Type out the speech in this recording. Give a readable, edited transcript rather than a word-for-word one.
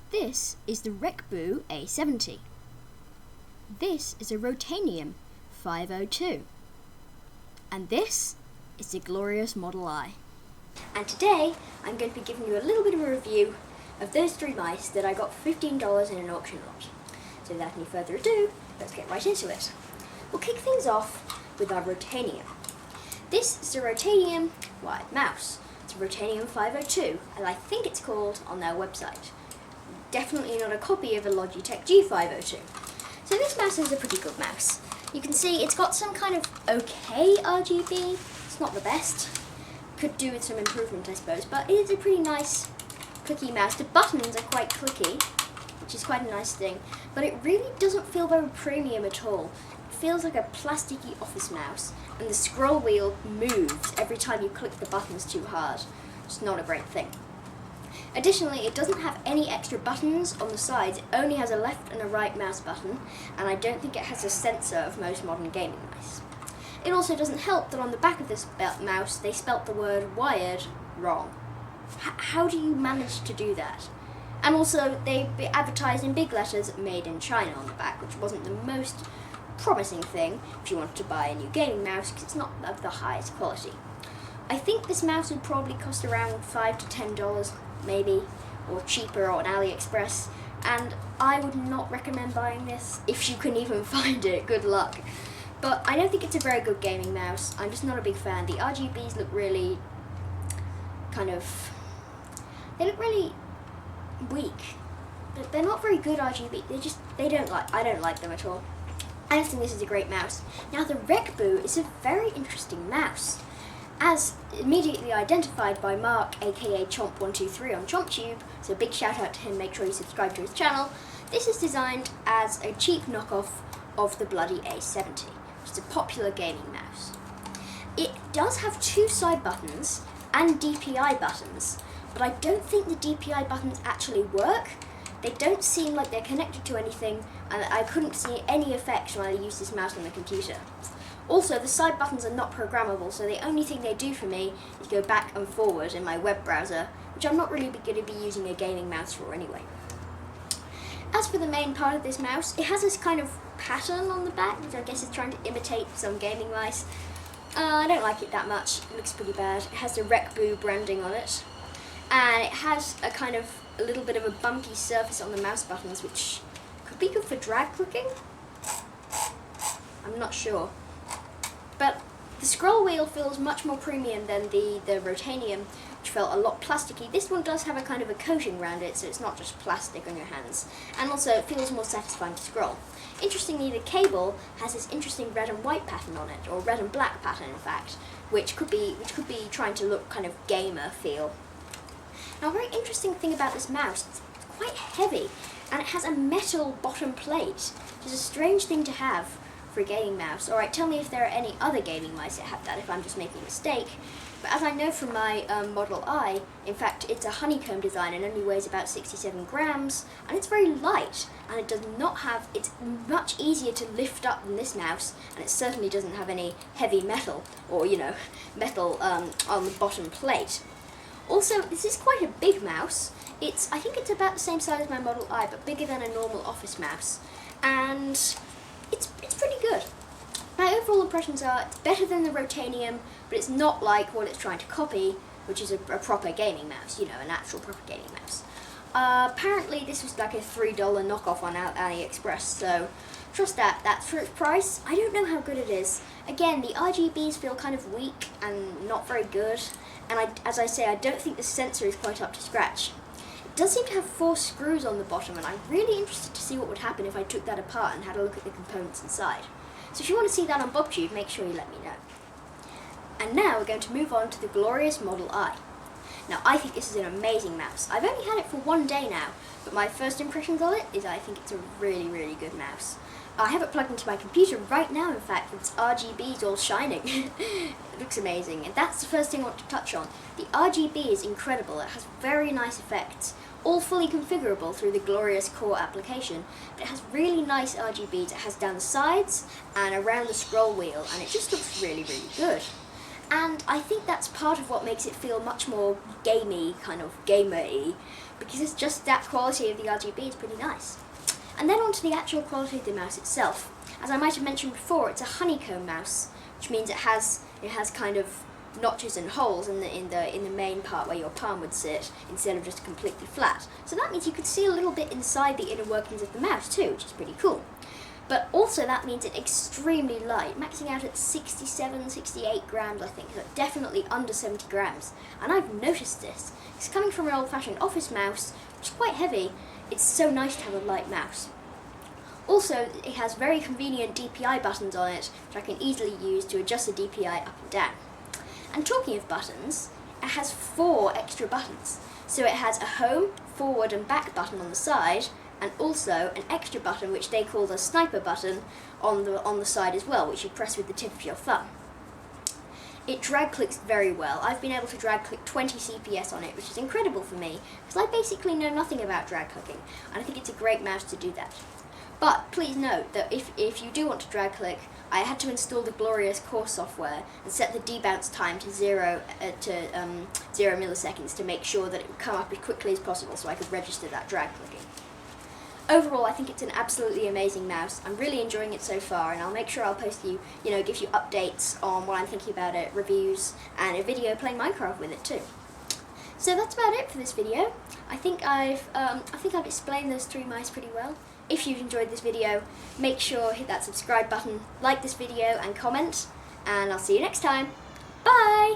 This is the Recbu A70. This is a Rotanium 502. And this is the glorious Model I. And today I'm going to be giving you a little bit of a review of those three mice that I got for $15 in an auction lot. So without any further ado, let's get right into it. We'll kick things off with our Rotanium. This is a Rotanium wired mouse. It's a Rotanium 502, as I think it's called on their website. Definitely not a copy of a Logitech G502. So this mouse is a pretty good mouse. You can see it's got some kind of okay RGB. It's not the best. Could do with some improvement, I suppose, but it is a pretty nice clicky mouse. The buttons are quite clicky, which is quite a nice thing, but it really doesn't feel very premium at all. It feels like a plasticky office mouse, and the scroll wheel moves every time you click the buttons too hard. It's not a great thing. Additionally, it doesn't have any extra buttons on the sides. It only has a left and a right mouse button, and I don't think it has a sensor of most modern gaming mice. It also doesn't help that on the back of this mouse they spelt the word wired wrong. How do you manage to do that? And also they advertised in big letters made in China on the back, which wasn't the most promising thing if you wanted to buy a new gaming mouse because it's not of the highest quality. I think this mouse would probably cost around $5 to $10 maybe, or cheaper on AliExpress, and I would not recommend buying this if you can even find it. Good luck. But I don't think it's a very good gaming mouse. I'm just not a big fan. The RGBs look really they look really weak. They're not very good RGB. I don't like them at all. I don't think this is a great mouse. Now the Recbu is a very interesting mouse. As immediately identified by Mark, aka Chomp123 on ChompTube, so big shout out to him, make sure you subscribe to his channel, this is designed as a cheap knockoff of the bloody A70, which is a popular gaming mouse. It does have two side buttons and DPI buttons, but I don't think the DPI buttons actually work. They don't seem like they're connected to anything, and I couldn't see any effect when I used this mouse on the computer. Also, the side buttons are not programmable, so the only thing they do for me is go back and forward in my web browser, which I'm not really going to be using a gaming mouse for anyway. As for the main part of this mouse, it has this kind of pattern on the back, which I guess is trying to imitate some gaming mice. I don't like it that much. It looks pretty bad. It has the Recbu branding on it, and it has a little bit of a bumpy surface on the mouse buttons, which could be good for drag clicking. I'm not sure. But the scroll wheel feels much more premium than the Rotanium, which felt a lot plasticky. This one does have a kind of a coating around it, so it's not just plastic on your hands. And also it feels more satisfying to scroll. Interestingly, the cable has this interesting red and white pattern on it, or red and black pattern in fact, which could be trying to look kind of gamer feel. Now a very interesting thing about this mouse, it's quite heavy, and it has a metal bottom plate, which is a strange thing to have for a gaming mouse. Alright, tell me if there are any other gaming mice that have that, if I'm just making a mistake. But as I know from my Model I, in fact, it's a honeycomb design and only weighs about 67 grams, and it's very light, and it's much easier to lift up than this mouse, and it certainly doesn't have any heavy metal, or, metal on the bottom plate. Also, this is quite a big mouse. I think it's about the same size as my Model I, but bigger than a normal office mouse, and it's pretty good. My overall impressions are it's better than the Rotanium, but it's not like what it's trying to copy, which is a proper gaming mouse, an actual proper gaming mouse. Apparently this was like a $3 knockoff on AliExpress, so trust that. That's for its price. I don't know how good it is. Again, the RGBs feel kind of weak and not very good, and as I say, I don't think the sensor is quite up to scratch. It does seem to have 4 screws on the bottom, and I'm really interested to see what would happen if I took that apart and had a look at the components inside. So if you want to see that on BobTube, make sure you let me know. And now we're going to move on to the glorious Model I. Now I think this is an amazing mouse. I've only had it for one day now, but my first impressions of it is I think it's a really, really good mouse. I have it plugged into my computer right now, in fact, with its RGBs all shining. It looks amazing, and that's the first thing I want to touch on. The RGB is incredible. It has very nice effects, all fully configurable through the glorious core application, but it has really nice RGBs. It has down the sides and around the scroll wheel, and it just looks really, really good. And I think that's part of what makes it feel much more gamey, kind of gamer-y, because it's just that quality of the RGB is pretty nice. And then on to the actual quality of the mouse itself. As I might have mentioned before, it's a honeycomb mouse, which means it has kind of notches and holes in the main part where your palm would sit, instead of just completely flat. So that means you could see a little bit inside the inner workings of the mouse too, which is pretty cool. But also that means it's extremely light, maxing out at 67, 68 grams I think, so definitely under 70 grams. And I've noticed this. It's coming from an old-fashioned office mouse, which is quite heavy. It's so nice to have a light mouse. Also, it has very convenient DPI buttons on it, which I can easily use to adjust the DPI up and down. And talking of buttons, it has 4 extra buttons. So it has a home, forward and back button on the side, and also an extra button which they call the sniper button on the side as well, which you press with the tip of your thumb. It drag clicks very well. I've been able to drag click 20 CPS on it, which is incredible for me, because I basically know nothing about drag clicking, and I think it's a great mouse to do that. But please note that if you do want to drag click, I had to install the Glorious Core software and set the debounce time to 0 milliseconds to make sure that it would come up as quickly as possible so I could register that drag clicking. Overall, I think it's an absolutely amazing mouse. I'm really enjoying it so far, and I'll make sure I'll post give you updates on what I'm thinking about it, reviews, and a video playing Minecraft with it too. So that's about it for this video. I think I've explained those 3 mice pretty well. If you've enjoyed this video, make sure hit that subscribe button, like this video, and comment. And I'll see you next time. Bye!